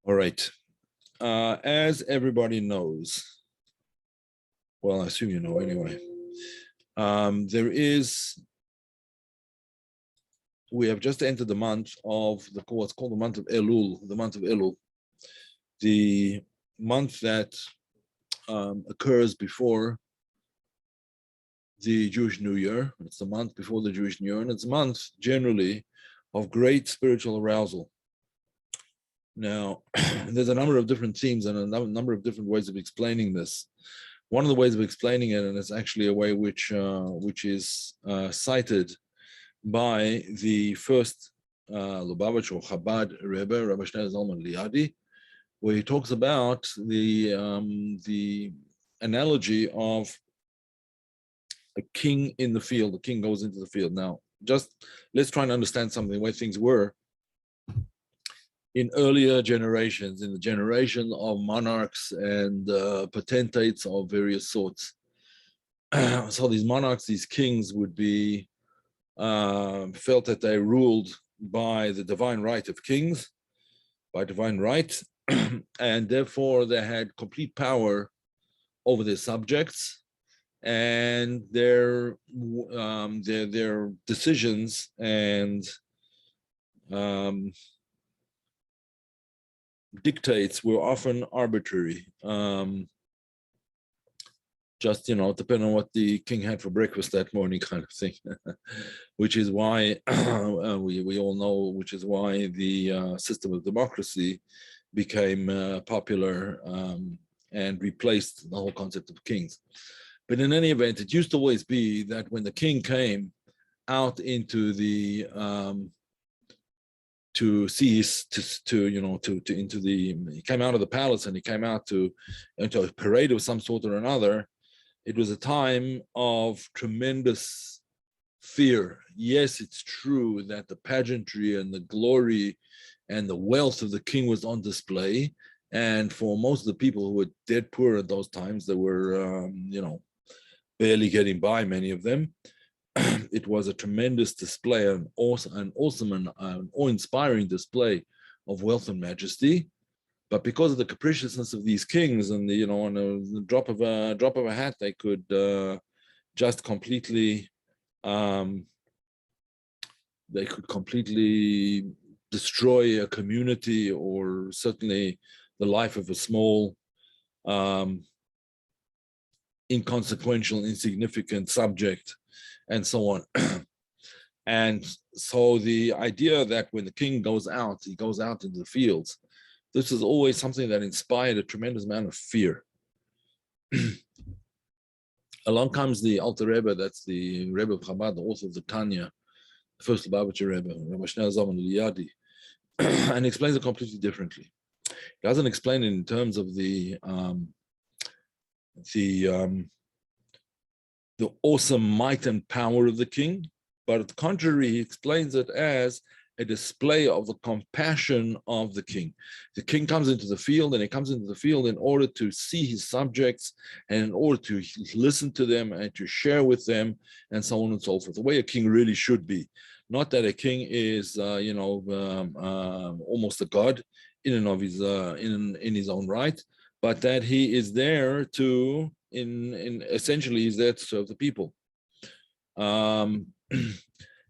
All right. As everybody knows, well, I assume you know anyway, we have just entered the month of what's called the month of Elul, the month that occurs before the Jewish New Year. It's the month before the Jewish New Year, and it's a month generally of great spiritual arousal. Now, there's a number of different themes and a number of different ways of explaining this. One of the ways of explaining it, and it's actually a way which is cited by the first Lubavitch or Chabad Rebbe, Rabbi Shneur Zalman Liadi, where he talks about the analogy of a king in the field. The king goes into the field. Now, just let's try and understand something, the way things were in earlier generations, in the generation of monarchs and potentates of various sorts. So these monarchs, these kings would be felt that they ruled by the divine right of kings, by divine right, and therefore they had complete power over their subjects, and their decisions and dictates were often arbitrary. Just, depending on what the king had for breakfast that morning, kind of thing, which is why we all know, which is why the system of democracy became popular and replaced the whole concept of kings. But in any event, it used to always be that when the king came out into the he came out of the palace and he came out into a parade of some sort or another, it was a time of tremendous fear. Yes, it's true that the pageantry and the glory and the wealth of the king was on display. And for most of the people who were dead poor at those times, they were, barely getting by, many of them. It was a tremendous display, an awesome and awe-inspiring display of wealth and majesty. But because of the capriciousness of these kings, and on a drop of a hat, they could just completely destroy a community, or certainly the life of a small, inconsequential, insignificant subject, and so on. And so the idea that when the king goes out, he goes out into the fields. This is always something that inspired a tremendous amount of fear. Along comes the Alter Rebbe, that's the Rebbe of Chabad, the author of the Tanya, the first Lubavitcher Rebbe, Rabbi Shneur Zalman Liadi, and explains it completely differently. He doesn't explain it in terms of the awesome might and power of the king, but on the contrary, he explains it as a display of the compassion of the king. The king comes into the field, and he comes into the field in order to see his subjects and in order to listen to them and to share with them, and so on and so forth, the way a king really should be. Not that a king is, almost a god in and of his in his own right, but that he is there to, essentially, he's there to serve the people.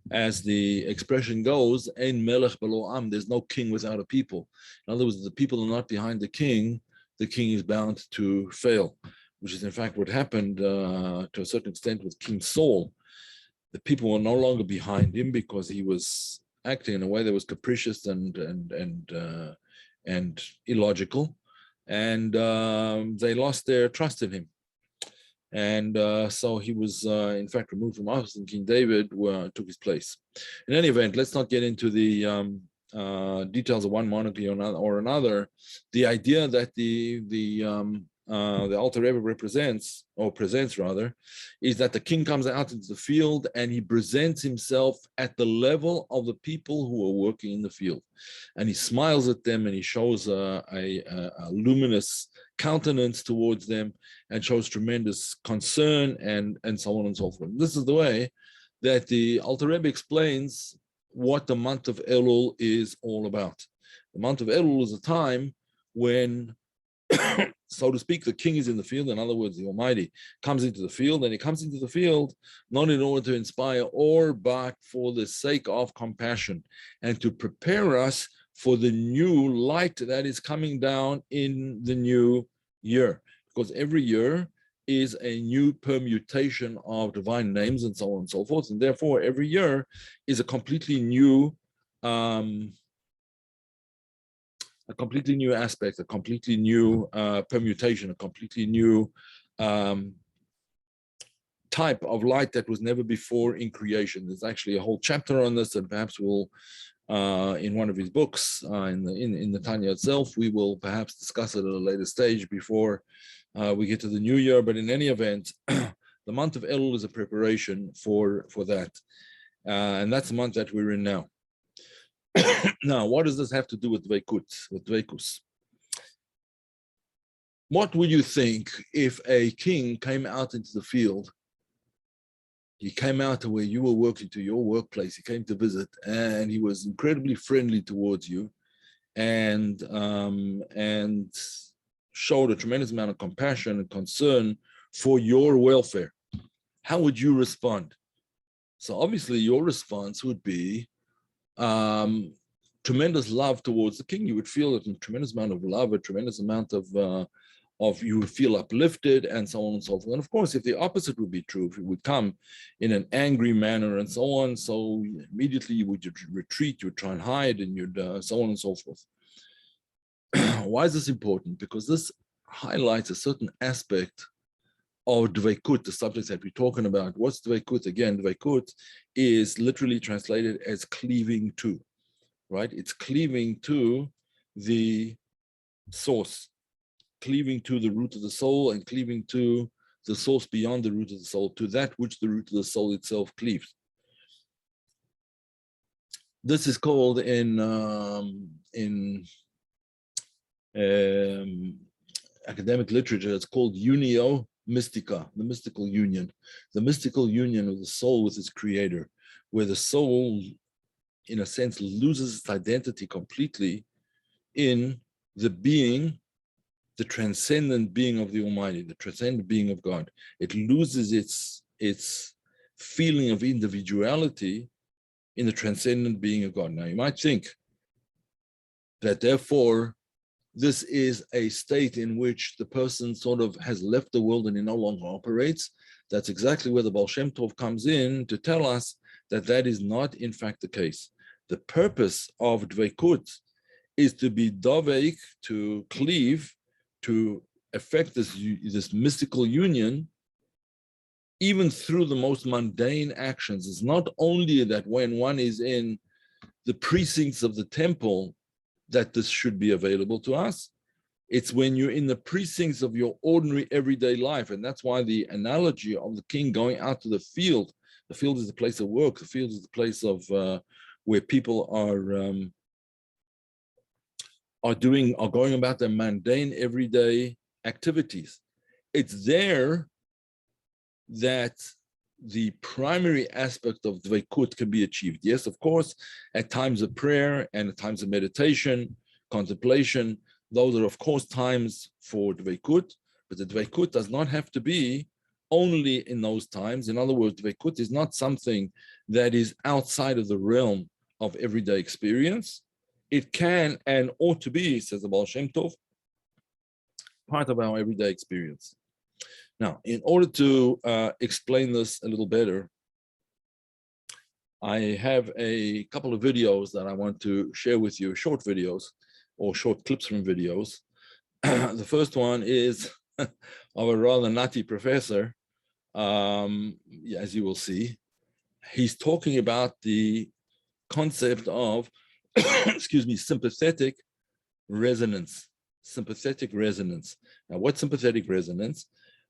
As the expression goes, "Ein melech belo am," there's no king without a people. In other words, the people are not behind the king is bound to fail, which is in fact what happened to a certain extent with King Saul. The people were no longer behind him because he was acting in a way that was capricious and illogical, and they lost their trust in him. And so he was, in fact, removed from office, and King David took his place. In any event, let's not get into the details of one monarchy or another. The idea that the Alter Rebbe presents, is that the king comes out into the field and he presents himself at the level of the people who are working in the field, and he smiles at them, and he shows a luminous countenance towards them, and shows tremendous concern, and so on and so forth. This is the way that the Alter Rebbe explains what the month of Elul is all about. The month of Elul is a time when, so to speak, the king is in the field. In other words, the Almighty comes into the field, and he comes into the field not in order to inspire but for the sake of compassion and to prepare us for the new light that is coming down in the new year. Because every year is a new permutation of divine names and so on and so forth. And therefore, every year is a completely new aspect, a completely new permutation, a completely new type of light that was never before in creation. There's actually a whole chapter on this, and perhaps we'll, in one of his books, in the Tanya itself, we will perhaps discuss it at a later stage before we get to the new year. But in any event, the month of Elul is a preparation for that. And that's the month that we're in now. Now, what does this have to do with Devekut, with Devekus? What would you think if a king came out into the field? He came out to where you were working, to your workplace. He came to visit, and he was incredibly friendly towards you, and showed a tremendous amount of compassion and concern for your welfare. How would you respond? So obviously, your response would be tremendous love towards the king. You would feel a tremendous amount of love, a tremendous amount of you would feel uplifted, and so on and so forth. And of course, if the opposite would be true, if it would come in an angry manner and so on, so immediately you would retreat, you would try and hide, and you'd so on and so forth. Why is this important? Because this highlights a certain aspect of Devekut, the subjects that we're talking about. What's Devekut? Again, Devekut is literally translated as cleaving to, right? It's cleaving to the source, cleaving to the root of the soul, and cleaving to the source beyond the root of the soul, to that which the root of the soul itself cleaves. This is called in academic literature, it's called unio, mystica, the mystical union of the soul with its creator, where the soul, in a sense, loses its identity completely in the being, the transcendent being of the Almighty, the transcendent being of God. It loses its feeling of individuality in the transcendent being of God. Now, you might think that therefore this is a state in which the person sort of has left the world and he no longer operates. That's exactly where the Baal Shem Tov comes in to tell us that that is not in fact the case. The purpose of Devekut is to be Deveik, to cleave, to effect this mystical union, even through the most mundane actions. It's not only that when one is in the precincts of the temple that this should be available to us. It's when you're in the precincts of your ordinary everyday life. And that's why the analogy of the king going out to the field is the place of work, the field is the place of where people are going about their mundane everyday activities. It's there that the primary aspect of Devekut can be achieved. Yes, of course, at times of prayer and at times of meditation, contemplation, those are of course times for Devekut, but the Devekut does not have to be only in those times. In other words, Devekut is not something that is outside of the realm of everyday experience. It can and ought to be, says the Baal Shem Tov, part of our everyday experience. Now, in order to explain this a little better, I have a couple of videos that I want to share with you, short videos or short clips from videos. The first one is of a rather nutty professor, as you will see. He's talking about the concept of, excuse me, sympathetic resonance. Sympathetic resonance. Now, what's sympathetic resonance?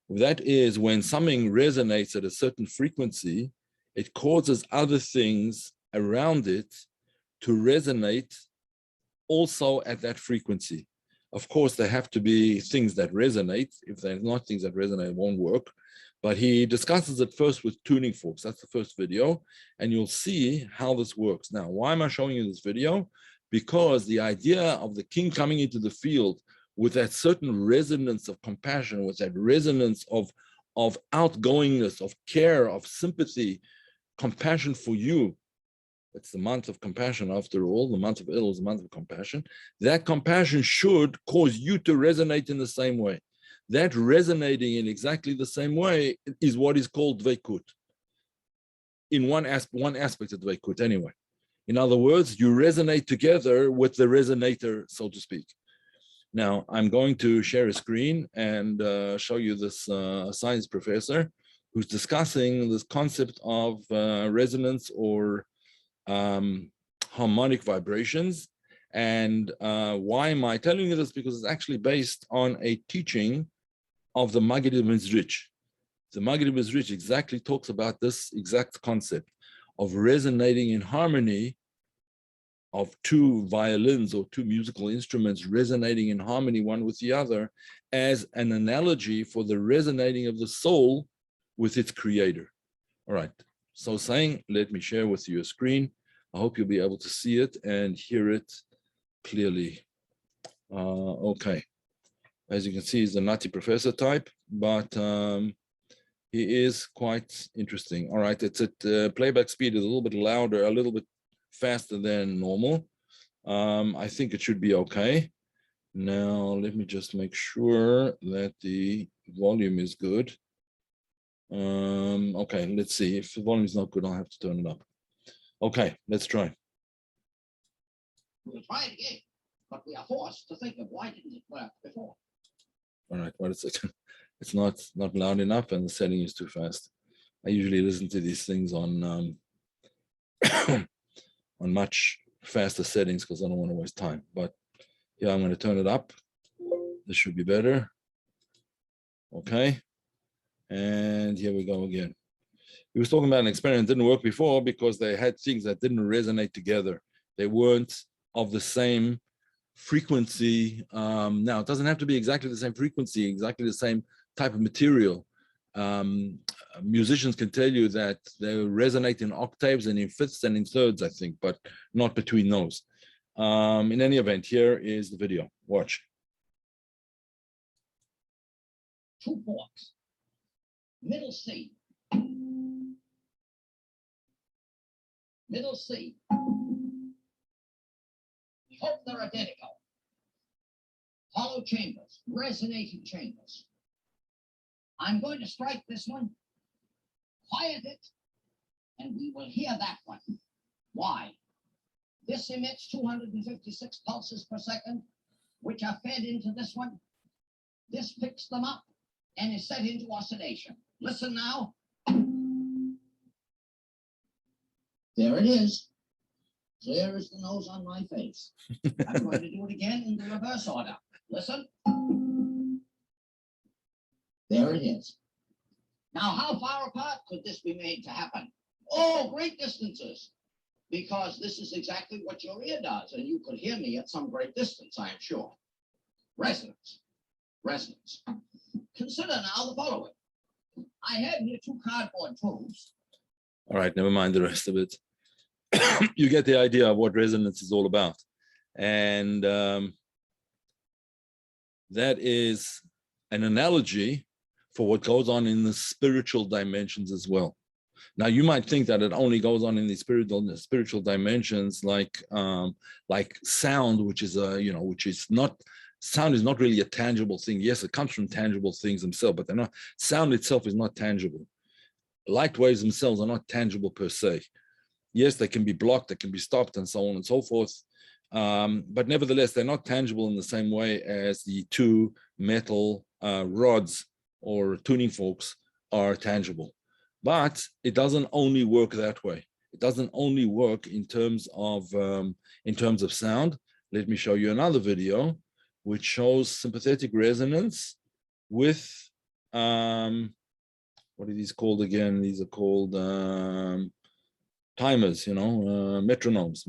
That is when something resonates at a certain frequency, it causes other things around it to resonate also at that frequency. Of course, there have to be things that resonate. If there's not things that resonate, it won't work. But he discusses it first with tuning forks. That's the first video. And you'll see how this works. Now, why am I showing you this video? because the idea of the king coming into the field with that certain resonance of compassion, with that resonance of outgoingness, of care, of sympathy, compassion for you. It's the month of compassion, after all. The month of Elul is the month of compassion. That compassion should cause you to resonate in the same way. That resonating in exactly the same way is what is called Devekut. In one aspect of Devekut, anyway. In other words, you resonate together with the resonator, so to speak. Now, I'm going to share a screen and show you this science professor who's discussing this concept of resonance or harmonic vibrations. And why am I telling you this? Because it's actually based on a teaching of the Maggid Mizrich. The Maggid Mizrich exactly talks about this exact concept of resonating in harmony, of two violins or two musical instruments resonating in harmony one with the other, as an analogy for the resonating of the soul with its creator. All right, so saying, let me share with you a screen. I hope you'll be able to see it and hear it clearly. Okay, as you can see, he's a nutty professor type, but he is quite interesting. All right, it's at playback speed is a little bit louder, a little bit faster than normal. I think it should be okay. Now, let me just make sure that the volume is good. Okay, let's see. If the volume is not good, I'll have to turn it up. Okay, let's try. We'll try it again, but we are forced to think of why didn't it work before. All right, what is it? It's not loud enough and the setting is too fast. I usually listen to these things on on much faster settings because I don't want to waste time. But yeah, I'm going to turn it up. This should be better. Okay. And here we go again. He was talking about an experiment that didn't work before because they had things that didn't resonate together. They weren't of the same frequency. Now, it doesn't have to be exactly the same frequency, exactly the same type of material. Musicians can tell you that they resonate in octaves and in fifths and in thirds, I think, but not between those. In any event, here is the video. Watch. 2 forks. Middle C. Middle C. We hope they're identical. Hollow chambers, resonating chambers. I'm going to strike this one, quiet it, and we will hear that one. Why? This emits 256 pulses per second, which are fed into this one. This picks them up and is set into oscillation. Listen now. There it is. Clear as the nose on my face. I'm going to do it again in the reverse order. Listen. There it is. Now, how far apart could this be made to happen? Oh, great distances. Because this is exactly what your ear does, and you could hear me at some great distance, I am sure. Resonance. Resonance. Consider now the following. I have here 2 cardboard tubes. All right, never mind the rest of it. You get the idea of what resonance is all about. And that is an analogy for what goes on in the spiritual dimensions as well. Now, you might think that it only goes on in the spiritual dimensions, like sound, which is which is not. Sound is not really a tangible thing. Yes, it comes from tangible things themselves, but they're not. Sound itself is not tangible. Light waves themselves are not tangible per se. Yes, they can be blocked, they can be stopped, and so on and so forth. But nevertheless, they're not tangible in the same way as the 2 metal rods or tuning forks are tangible. But it doesn't only work that way. It doesn't only work in terms of sound. Let me show you another video which shows sympathetic resonance with what are these called again? These are called timers, metronomes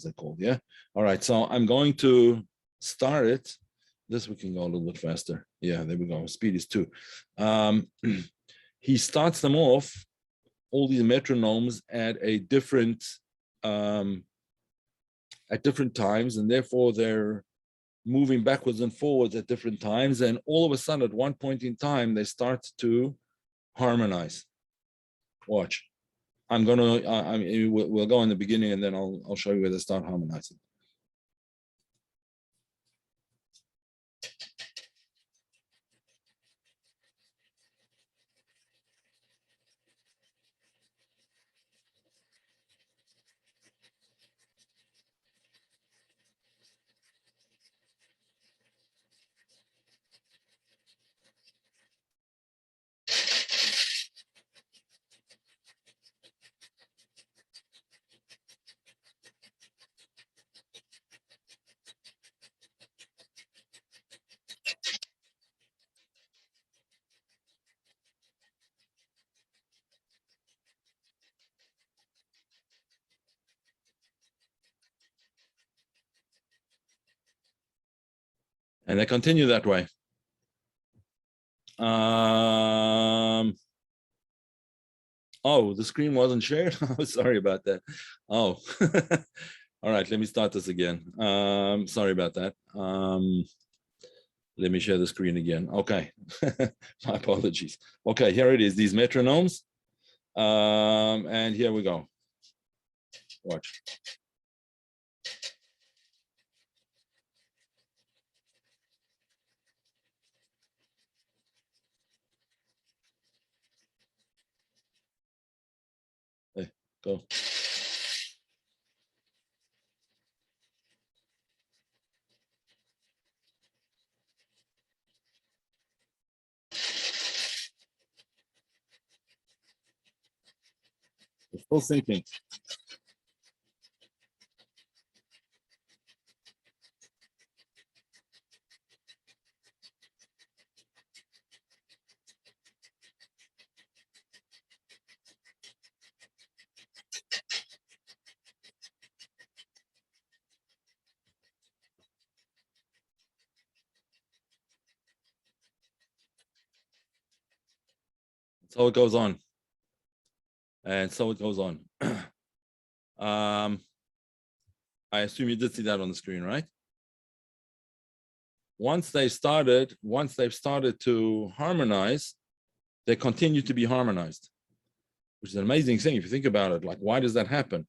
they're called. Yeah. All right, so I'm going to start it. This we can go a little bit faster. Yeah, there we go. Speed is 2. He starts them off, all these metronomes, at a different at different times, and therefore they're moving backwards and forwards at different times. And all of a sudden, at one point in time, they start to harmonize. Watch. I'm gonna. We'll go in the beginning, and then I'll show you where they start harmonizing. And they continue that way. Oh, the screen wasn't shared. Oh, sorry about that. Oh, all right. Let me start this again. Sorry about that. Let me share the screen again. Okay, my apologies. Okay, here it is. These metronomes, and here we go. Watch. Hey, go. We're still thinking. So it goes on. And so it goes on. I assume you did see that on the screen, right? Once they've started to harmonize, they continue to be harmonized, which is an amazing thing if you think about it. Like, why does that happen?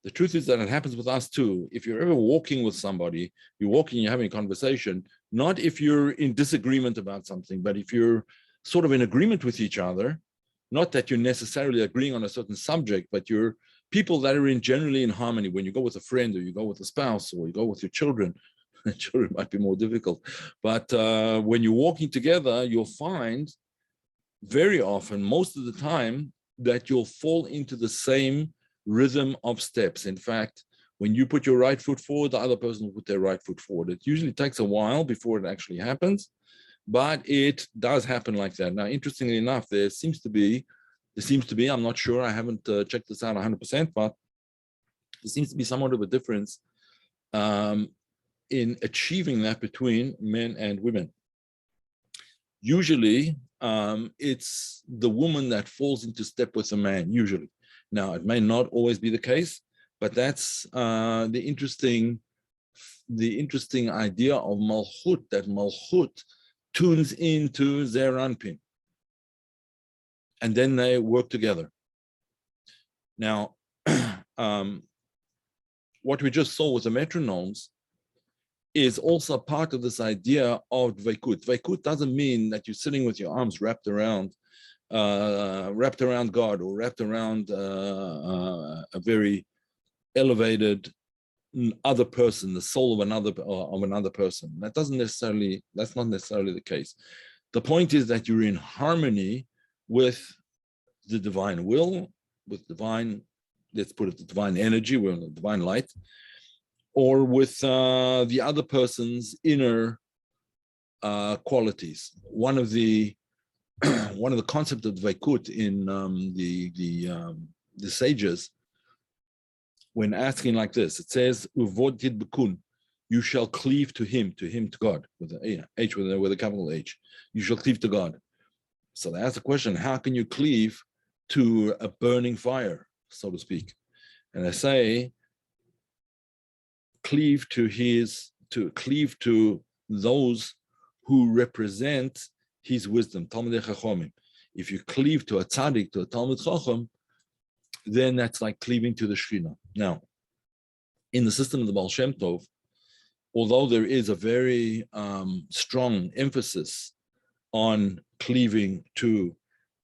The truth is that it happens with us too. If you're ever walking with somebody, you're having a conversation, not if you're in disagreement about something, but if you're sort of in agreement with each other, not that you're necessarily agreeing on a certain subject, but you're people that are generally in harmony. When you go with a friend or you go with a spouse or you go with your children, children might be more difficult. But when you're walking together, you'll find very often, most of the time, that you'll fall into the same rhythm of steps. In fact, when you put your right foot forward, the other person will put their right foot forward. It usually takes a while before it actually happens, but it does happen like that. Now, interestingly enough, there seems to be, I'm not sure, I haven't checked this out 100%, but there seems to be somewhat of a difference in achieving that between men and women. Usually, it's the woman that falls into step with the man, usually. Now, it may not always be the case, but that's the interesting idea of Malchut, that Malchut tunes into their Anpin. And then they work together. Now, what we just saw with the metronomes is also part of this idea of Devekut. Devekut doesn't mean that you're sitting with your arms wrapped around God or wrapped around a very elevated other person, the soul of another person. That's not necessarily the case. The point is that you're in harmony with the divine will, with divine, let's put it, the divine energy, with the divine light, or with the other person's inner qualities. One of the concepts of Devekut in the sages, when asking like this, it says, "Uvod tidbekun," you shall cleave to him, to God, with an H, with a capital H. You shall cleave to God. So they ask the question: how can you cleave to a burning fire, so to speak? And I say, cleave to those who represent his wisdom. Talmidei Chachomim. If you cleave to a tzaddik, to a Talmid Chacham, then that's like cleaving to the Shekhinah. Now, in the system of the Baal Shem Tov, although there is a very strong emphasis on cleaving to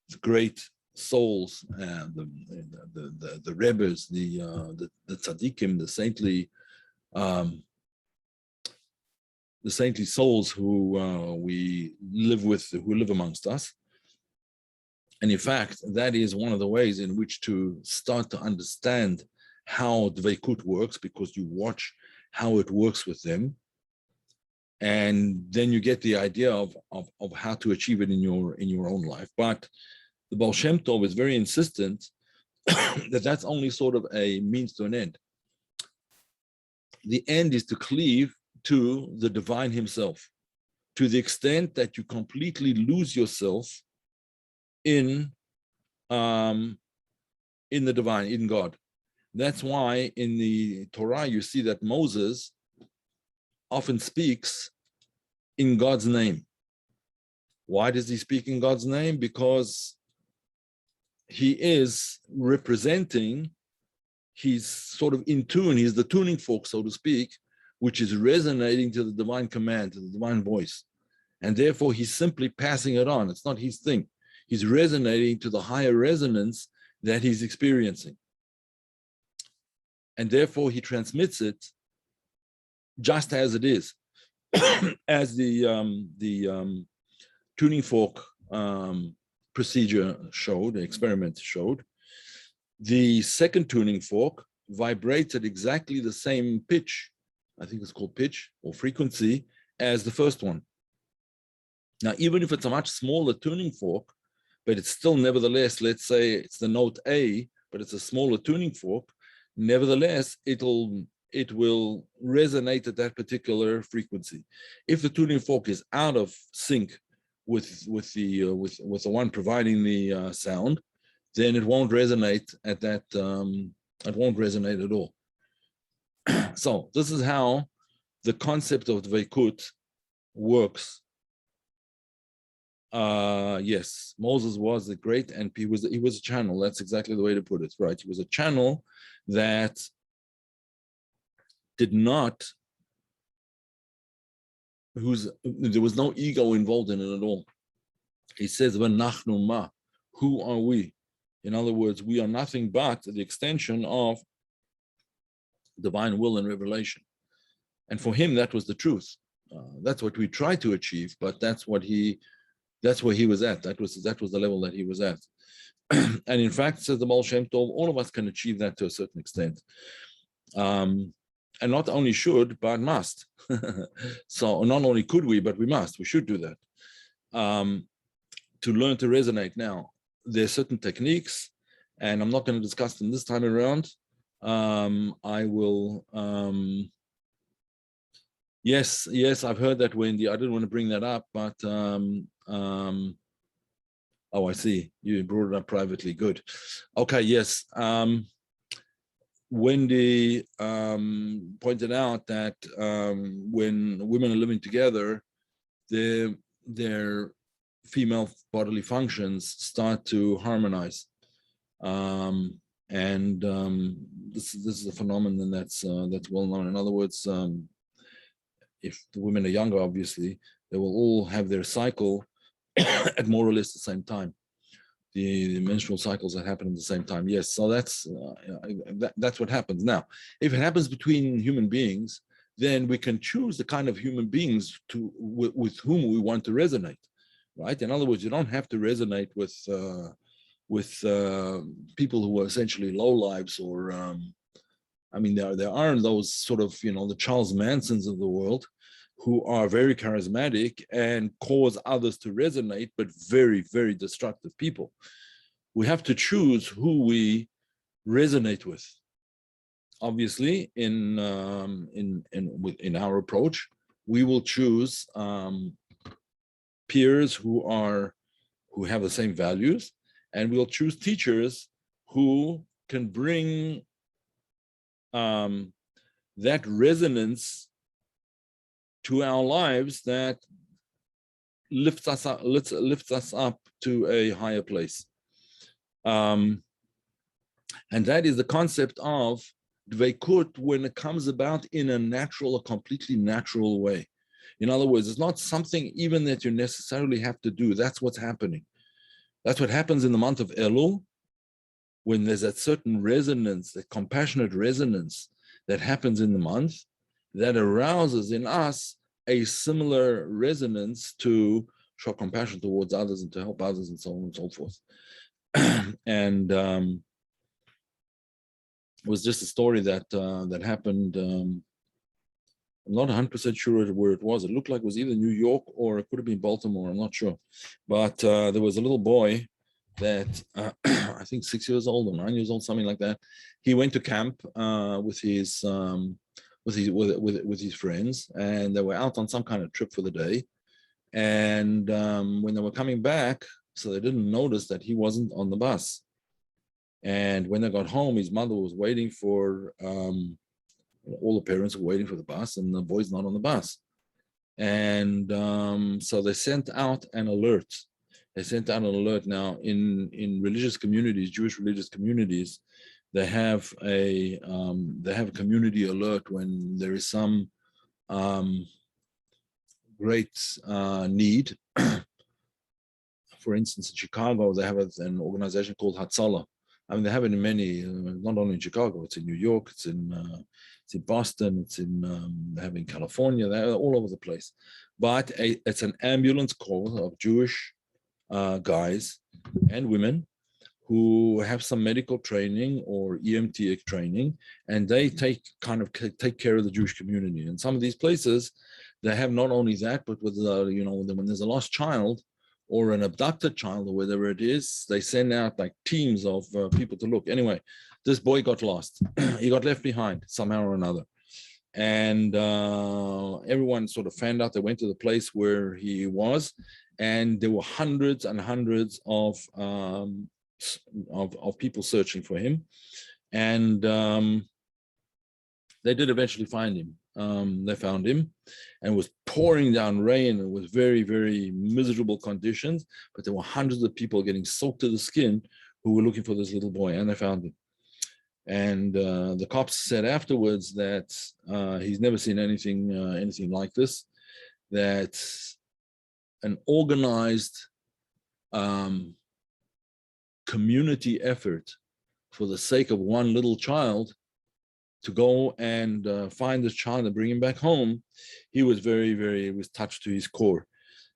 the great souls, the Rebbes, the tzaddikim, the saintly souls who we live with, who live amongst us. And in fact, that is one of the ways in which to start to understand how Devekut works, because you watch how it works with them, and then you get the idea of how to achieve it in your own life. But the Baal Shem Tov is very insistent that that's only sort of a means to an end. The end is to cleave to the divine himself, to the extent that you completely lose yourself in the divine, in God. That's why in the Torah you see that Moses often speaks in God's name. Why does he speak in God's name? Because he is representing, he's sort of in tune, he's the tuning fork, so to speak, which is resonating to the divine command, to the divine voice. And therefore he's simply passing it on. It's not his thing. He's resonating to the higher resonance that he's experiencing. And therefore he transmits it just as it is. As the tuning fork procedure showed, the experiment showed, the second tuning fork vibrates at exactly the same pitch, I think it's called pitch or frequency, as the first one. Now, even if it's a much smaller tuning fork, but it's still nevertheless, let's say it's the note A, but it's a smaller tuning fork, nevertheless, it will resonate at that particular frequency. If the tuning fork is out of sync with the one providing the sound, then it won't resonate at that. It won't resonate at all. So this is how the concept of Devekut works. Yes, Moses was a great, and he was a channel. That's exactly the way to put it, right? He was a channel that did not, there was no ego involved in it at all. He says, "V'nachnu ma," who are we? In other words, we are nothing but the extension of divine will and revelation. And for him, that was the truth. That's what we tried to achieve, but that's where he was at. That was the level that he was at. And in fact, says the Baal Shem Tov, all of us can achieve that to a certain extent. And not only should, but must. So not only could we, but we must. We should do that. To learn to resonate. Now, there are certain techniques, and I'm not going to discuss them this time around. I will. Yes, I've heard that, Wendy. I didn't want to bring that up, but oh, I see. You brought it up privately. Good. Okay. Yes. Wendy pointed out that when women are living together, their female bodily functions start to harmonize, and this is a phenomenon that's well known. In other words, if the women are younger, obviously, they will all have their cycle at more or less the same time. The menstrual cycles that happen at the same time. Yes, so that's what happens. Now, if it happens between human beings, then we can choose the kind of human beings with whom we want to resonate, right? In other words, you don't have to resonate with people who are essentially low lives, or I mean, there are those sort of, the Charles Mansons of the world who are very charismatic and cause others to resonate, but very, very destructive people. We have to choose who we resonate with. Obviously, in our approach, we will choose peers who have the same values, and we'll choose teachers who can bring that resonance to our lives that lifts us up to a higher place. And that is the concept of Devekut when it comes about in a natural, a completely natural way. In other words, it's not something even that you necessarily have to do. That's what's happening. That's what happens in the month of Elul, when there's that certain resonance, that compassionate resonance that happens in the month, that arouses in us a similar resonance to show compassion towards others and to help others and so on and so forth. And it was just a story that that happened. I'm not 100% sure where it was. It looked like it was either New York or it could have been Baltimore. I'm not sure. But there was a little boy that I think 6 years old or 9 years old, something like that. He went to camp with his friends, and they were out on some kind of trip for the day. And when they were coming back, so they didn't notice that he wasn't on the bus. And when they got home, his mother was waiting for, all the parents were waiting for the bus, and the boy's not on the bus. And so they sent out an alert. They sent out an alert. Now, in religious communities, Jewish religious communities, they have a community alert when there is some great need. For instance, in Chicago, they have an organization called Hatzalah. I mean, they have it in many, not only in Chicago, it's in New York, it's in Boston, it's in, they have in California, they're all over the place. But it's an ambulance corps of Jewish guys and women who have some medical training or EMT training, and they take care of the Jewish community. And some of these places, they have not only that, but with when there's a lost child or an abducted child or whatever it is, they send out like teams of people to look. Anyway, this boy got lost. He got left behind somehow or another. And everyone sort of found out. They went to the place where he was, and there were hundreds and hundreds of people searching for him. And they did eventually find him. They found him, and it was pouring down rain. It was very, very miserable conditions, but there were hundreds of people getting soaked to the skin who were looking for this little boy, and they found him. And the cops said afterwards that he's never seen anything like this, that an organized community effort for the sake of one little child to go and find this child and bring him back home, he was it was touched to his core.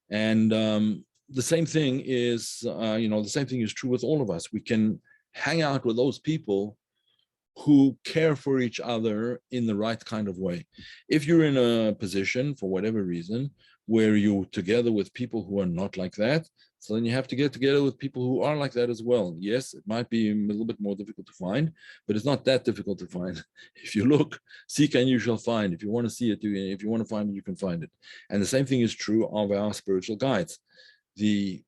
And the same thing is, the same thing is true with all of us. We can hang out with those people who care for each other in the right kind of way. If you're in a position, for whatever reason, where you're together with people who are not like that, so then you have to get together with people who are like that as well. Yes, it might be a little bit more difficult to find, but it's not that difficult to find. If you look, seek, and you shall find. If you want to see it, if you want to find it, you can find it. And the same thing is true of our spiritual guides. The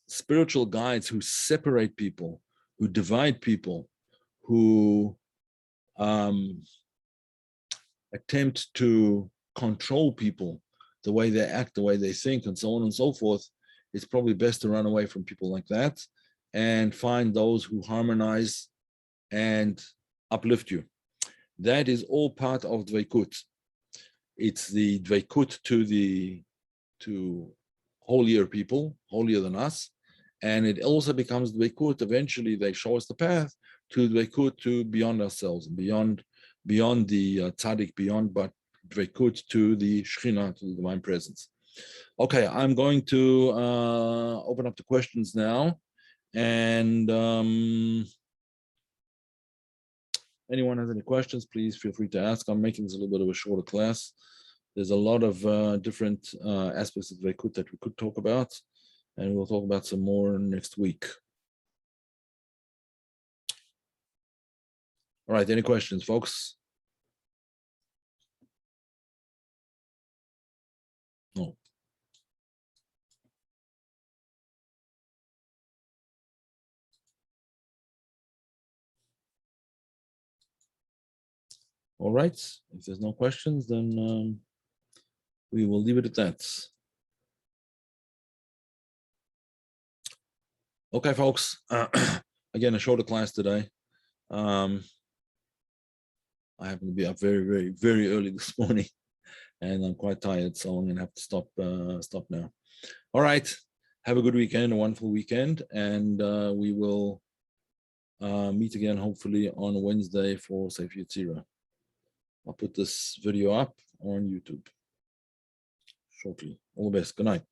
spiritual guides who separate people, who divide people, who attempt to control people, the way they act, the way they think, and so on and so forth, it's probably best to run away from people like that and find those who harmonize and uplift you. That is all part of Devekut. It's the Devekut to holier people, holier than us, and it also becomes Devekut. Eventually, they show us the path to Devekut, to beyond ourselves, beyond the tzaddik, but Devekut to the Shekhinah, to the divine presence. Okay, I'm going to open up the questions now, and anyone has any questions, please feel free to ask. I'm making this a little bit of a shorter class. There's a lot of different aspects of Devekut that we could talk about, and we'll talk about some more next week. All right, any questions, folks? No. All right. If there's no questions, then we will leave it at that. Okay, folks. Again, a shorter class today. I happen to be up very, very, very early this morning, and I'm quite tired, so I'm gonna have to stop now. All right. Have a good weekend, a wonderful weekend, and we will meet again hopefully on Wednesday for Sefer Yetzirah. I'll put this video up on YouTube shortly. All the best. Good night.